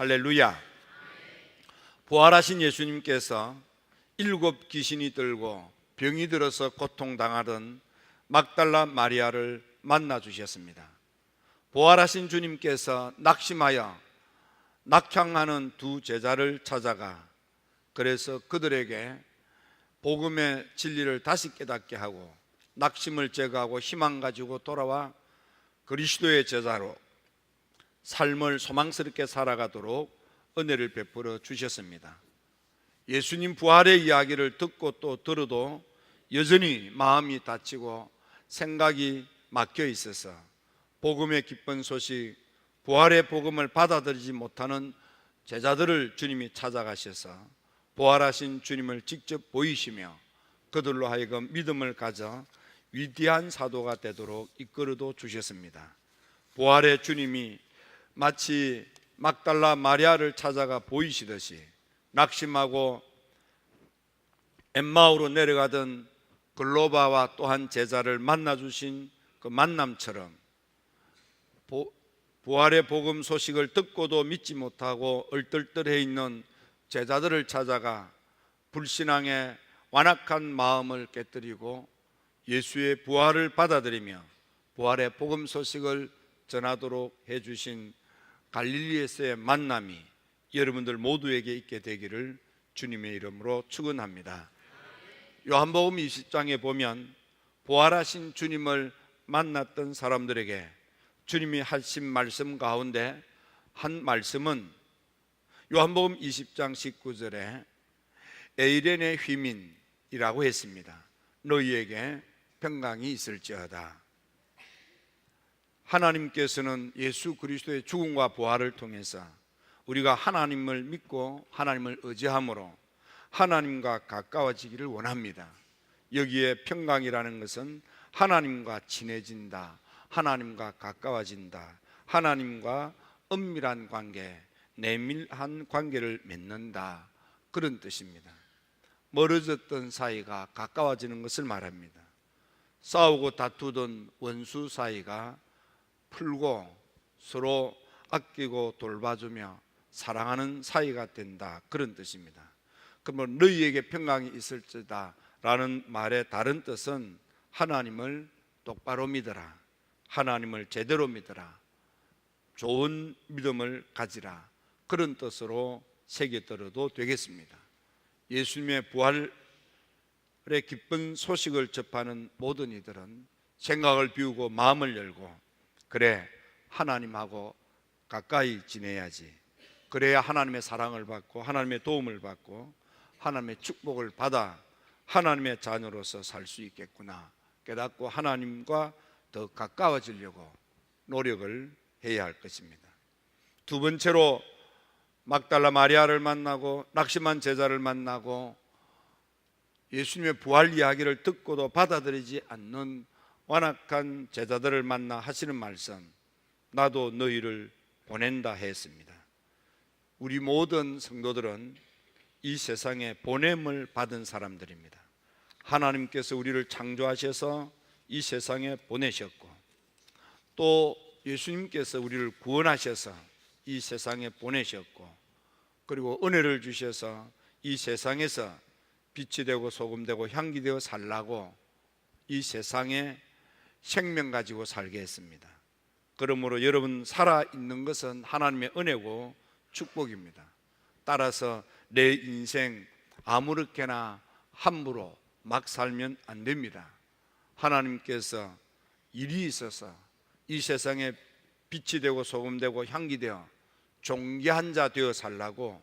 할렐루야. 부활하신 예수님께서 7 귀신이 들고 병이 들어서 고통당하던 막달라 마리아를 만나 주셨습니다. 부활하신 주님께서 낙심하여 낙향하는 두 제자를 찾아가 그래서 그들에게 복음의 진리를 다시 깨닫게 하고 낙심을 제거하고 희망 가지고 돌아와 그리스도의 제자로 삶을 소망스럽게 살아가도록 은혜를 베풀어 주셨습니다. 예수님 부활의 이야기를 듣고 또 들어도 여전히 마음이 다치고 생각이 막혀 있어서 복음의 기쁜 소식, 부활의 복음을 받아들이지 못하는 제자들을 주님이 찾아가셔서 부활하신 주님을 직접 보이시며 그들로 하여금 믿음을 가져 위대한 사도가 되도록 이끌어도 주셨습니다. 부활의 주님이 마치 막달라 마리아를 찾아가 보이시듯이 낙심하고 엠마오로 내려가던 글로바와 또한 제자를 만나주신 그 만남처럼 부활의 복음 소식을 듣고도 믿지 못하고 얼떨떨해 있는 제자들을 찾아가 불신앙의 완악한 마음을 깨뜨리고 예수의 부활을 받아들이며 부활의 복음 소식을 전하도록 해주신 갈릴리에서의 만남이 여러분들 모두에게 있게 되기를 주님의 이름으로 축원합니다. 요한복음 20장에 보면 부활하신 주님을 만났던 사람들에게 주님이 하신 말씀 가운데 한 말씀은 요한복음 20장 19절에 에이렌의 휘민이라고 했습니다. 너희에게 평강이 있을지어다. 하나님께서는 예수 그리스도의 죽음과 부활을 통해서 우리가 하나님을 믿고 하나님을 의지함으로 하나님과 가까워지기를 원합니다. 여기에 평강이라는 것은 하나님과 친해진다, 하나님과 가까워진다, 하나님과 은밀한 관계, 내밀한 관계를 맺는다, 그런 뜻입니다. 멀어졌던 사이가 가까워지는 것을 말합니다. 싸우고 다투던 원수 사이가 풀고 서로 아끼고 돌봐주며 사랑하는 사이가 된다, 그런 뜻입니다. 그러면 너희에게 평강이 있을지다 라는 말의 다른 뜻은 하나님을 똑바로 믿어라, 하나님을 제대로 믿어라, 좋은 믿음을 가지라, 그런 뜻으로 새겨들어도 되겠습니다. 예수님의 부활의 기쁜 소식을 접하는 모든 이들은 생각을 비우고 마음을 열고 그래 하나님하고 가까이 지내야지, 그래야 하나님의 사랑을 받고 하나님의 도움을 받고 하나님의 축복을 받아 하나님의 자녀로서 살 수 있겠구나 깨닫고 하나님과 더 가까워지려고 노력을 해야 할 것입니다. 두 번째로 막달라 마리아를 만나고 낙심한 제자를 만나고 예수님의 부활 이야기를 듣고도 받아들이지 않는 완악한 제자들을 만나 하시는 말씀, 나도 너희를 보낸다 했습니다. 우리 모든 성도들은 이 세상에 보냄을 받은 사람들입니다. 하나님께서 우리를 창조하셔서 이 세상에 보내셨고 또 예수님께서 우리를 구원하셔서 이 세상에 보내셨고 그리고 은혜를 주셔서 이 세상에서 빛이 되고 소금 되고 향기 되어 살라고 이 세상에 생명 가지고 살게 했습니다. 그러므로 여러분 살아있는 것은 하나님의 은혜고 축복입니다. 따라서 내 인생 아무렇게나 함부로 막 살면 안 됩니다. 하나님께서 일이 있어서 이 세상에 빛이 되고 소금 되고 향기 되어 존귀한 자 되어 살라고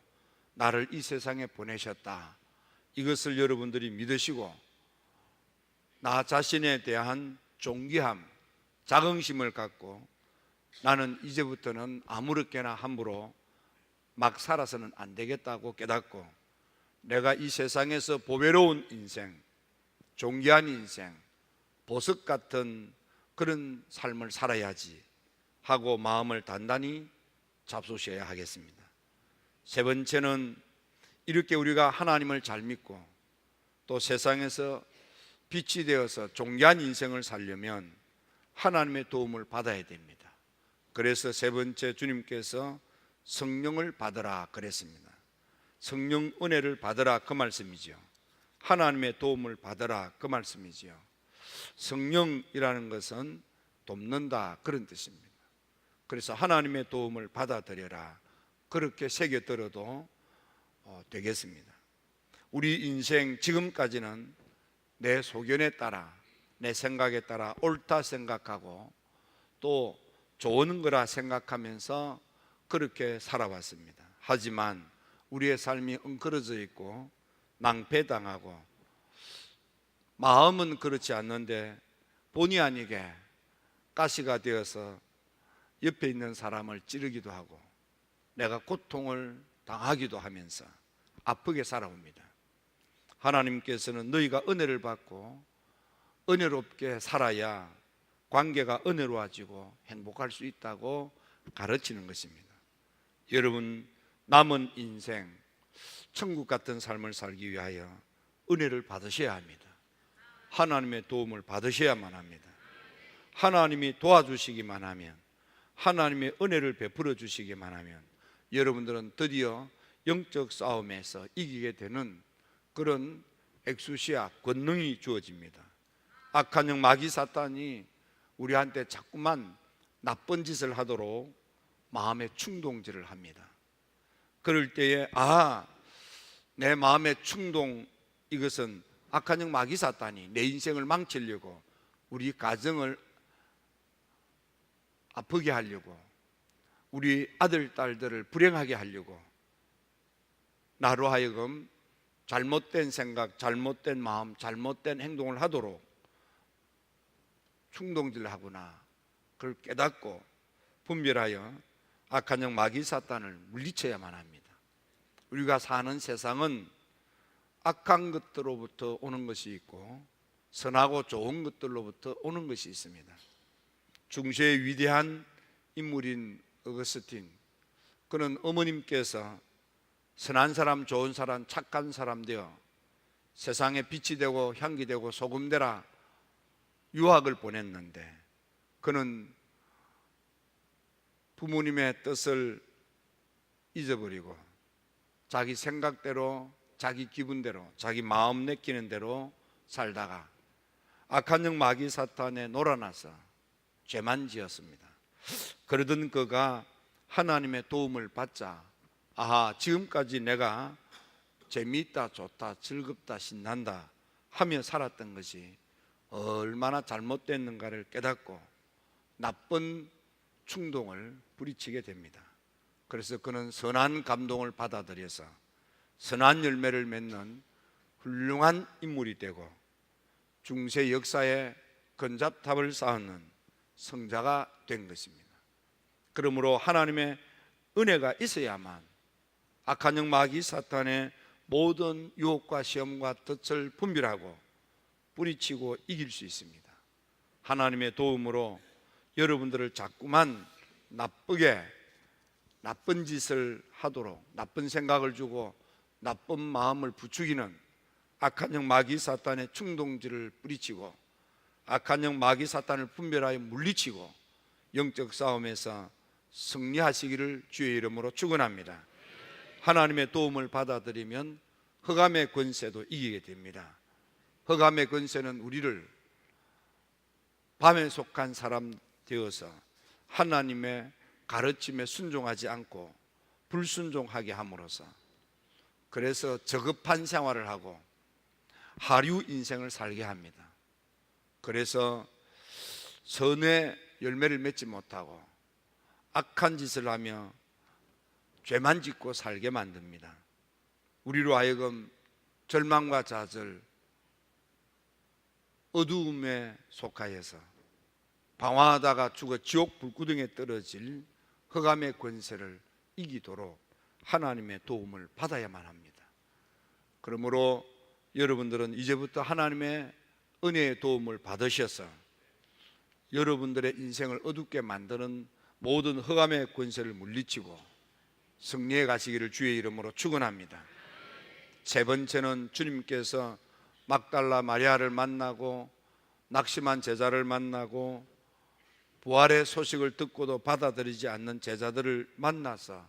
나를 이 세상에 보내셨다, 이것을 여러분들이 믿으시고 나 자신에 대한 존귀함, 자긍심을 갖고 나는 이제부터는 아무렇게나 함부로 막 살아서는 안 되겠다고 깨닫고 내가 이 세상에서 보배로운 인생, 존귀한 인생, 보석 같은 그런 삶을 살아야지 하고 마음을 단단히 잡수셔야 하겠습니다. 세 번째는 이렇게 우리가 하나님을 잘 믿고 또 세상에서 빛이 되어서 존귀한 인생을 살려면 하나님의 도움을 받아야 됩니다. 그래서 세 번째 주님께서 성령을 받으라 그랬습니다. 성령 은혜를 받으라 그 말씀이죠. 하나님의 도움을 받으라 그 말씀이지요. 성령이라는 것은 돕는다 그런 뜻입니다. 그래서 하나님의 도움을 받아들여라 그렇게 새겨들어도 되겠습니다. 우리 인생 지금까지는 내 소견에 따라 내 생각에 따라 옳다 생각하고 또 좋은 거라 생각하면서 그렇게 살아왔습니다. 하지만 우리의 삶이 엉클어져 있고 낭패당하고 마음은 그렇지 않는데 본의 아니게 가시가 되어서 옆에 있는 사람을 찌르기도 하고 내가 고통을 당하기도 하면서 아프게 살아옵니다. 하나님께서는 너희가 은혜를 받고 은혜롭게 살아야 관계가 은혜로워지고 행복할 수 있다고 가르치는 것입니다. 여러분, 남은 인생 천국 같은 삶을 살기 위하여 은혜를 받으셔야 합니다. 하나님의 도움을 받으셔야만 합니다. 하나님이 도와주시기만 하면, 하나님의 은혜를 베풀어 주시기만 하면 여러분들은 드디어 영적 싸움에서 이기게 되는 그런 엑수시아 권능이 주어집니다. 악한 영 마귀 사탄이 우리한테 자꾸만 나쁜 짓을 하도록 마음의 충동질을 합니다. 그럴 때에 내 마음의 충동, 이것은 악한 영 마귀 사탄이 내 인생을 망치려고 우리 가정을 아프게 하려고 우리 아들 딸들을 불행하게 하려고 나로 하여금 잘못된 생각, 잘못된 마음, 잘못된 행동을 하도록 충동질하구나 그걸 깨닫고 분별하여 악한 영 마귀 사탄을 물리쳐야만 합니다. 우리가 사는 세상은 악한 것들로부터 오는 것이 있고 선하고 좋은 것들로부터 오는 것이 있습니다. 중세의 위대한 인물인 어거스틴, 그는 어머님께서 선한 사람, 좋은 사람, 착한 사람 되어 세상에 빛이 되고 향기 되고 소금 되라 유학을 보냈는데 그는 부모님의 뜻을 잊어버리고 자기 생각대로, 자기 기분대로, 자기 마음 내키는 대로 살다가 악한 영 마귀 사탄에 놀아나서 죄만 지었습니다. 그러던 그가 하나님의 도움을 받자 지금까지 내가 재미있다, 좋다, 즐겁다, 신난다 하며 살았던 것이 얼마나 잘못됐는가를 깨닫고 나쁜 충동을 부리치게 됩니다. 그래서 그는 선한 감동을 받아들여서 선한 열매를 맺는 훌륭한 인물이 되고 중세 역사에 근접탑을 쌓는 성자가 된 것입니다. 그러므로 하나님의 은혜가 있어야만 악한 영 마귀 사탄의 모든 유혹과 시험과 덫을 분별하고 뿌리치고 이길 수 있습니다. 하나님의 도움으로 여러분들을 자꾸만 나쁜 짓을 하도록 나쁜 생각을 주고 나쁜 마음을 부추기는 악한 영 마귀 사탄의 충동질을 뿌리치고 악한 영 마귀 사탄을 분별하여 물리치고 영적 싸움에서 승리하시기를 주의 이름으로 축원합니다. 하나님의 도움을 받아들이면 흑암의 권세도 이기게 됩니다. 흑암의 권세는 우리를 밤에 속한 사람 되어서 하나님의 가르침에 순종하지 않고 불순종하게 함으로써 그래서 저급한 생활을 하고 하류 인생을 살게 합니다. 그래서 선의 열매를 맺지 못하고 악한 짓을 하며 죄만 짓고 살게 만듭니다. 우리로 하여금 절망과 좌절, 어두움에 속하여서 방황하다가 죽어 지옥 불구덩이에 떨어질 흑암의 권세를 이기도록 하나님의 도움을 받아야만 합니다. 그러므로 여러분들은 이제부터 하나님의 은혜의 도움을 받으셔서 여러분들의 인생을 어둡게 만드는 모든 흑암의 권세를 물리치고 승리해 가시기를 주의 이름으로 축원합니다. 세 번째는 주님께서 막달라 마리아를 만나고 낙심한 제자를 만나고 부활의 소식을 듣고도 받아들이지 않는 제자들을 만나서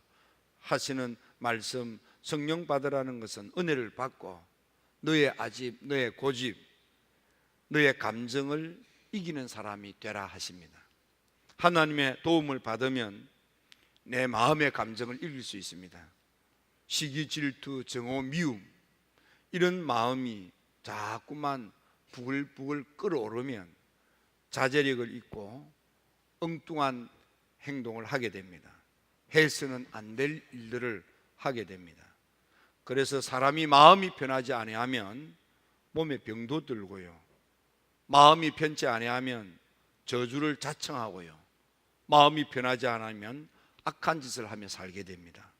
하시는 말씀, 성령 받으라는 것은 은혜를 받고 너의 아집, 너의 고집, 너의 감정을 이기는 사람이 되라 하십니다. 하나님의 도움을 받으면 내 마음의 감정을 이길 수 있습니다. 시기, 질투, 정오, 미움, 이런 마음이 자꾸만 부글부글 끓어오르면 자제력을 잃고 엉뚱한 행동을 하게 됩니다. 해서는 안 될 일들을 하게 됩니다. 그래서 사람이 마음이 편하지 아니하면 몸에 병도 들고요, 마음이 편치 아니하면 저주를 자청하고요, 마음이 편하지 않으면 악한 짓을 하며 살게 됩니다.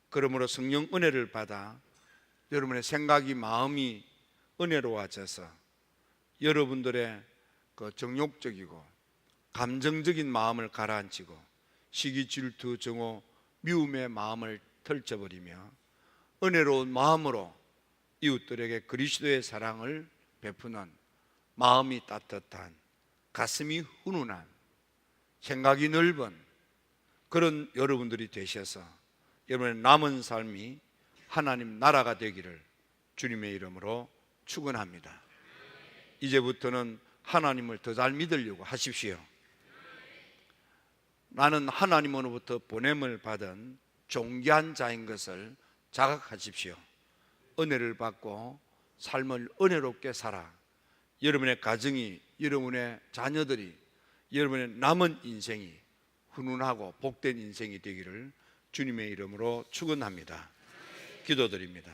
그러므로 성령 은혜를 받아 여러분의 생각이, 마음이 은혜로워져서 여러분들의 그 정욕적이고 감정적인 마음을 가라앉히고 시기, 질투, 정오, 미움의 마음을 털쳐버리며 은혜로운 마음으로 이웃들에게 그리스도의 사랑을 베푸는 마음이 따뜻한, 가슴이 훈훈한, 생각이 넓은 그런 여러분들이 되셔서 여러분의 남은 삶이 하나님 나라가 되기를 주님의 이름으로 축원합니다. 이제부터는 하나님을 더 잘 믿으려고 하십시오. 나는 하나님으로부터 보냄을 받은 존귀한 자인 것을 자각하십시오. 은혜를 받고 삶을 은혜롭게 살아 여러분의 가정이, 여러분의 자녀들이, 여러분의 남은 인생이 훈훈하고 복된 인생이 되기를 주님의 이름으로 축원합니다. 기도드립니다.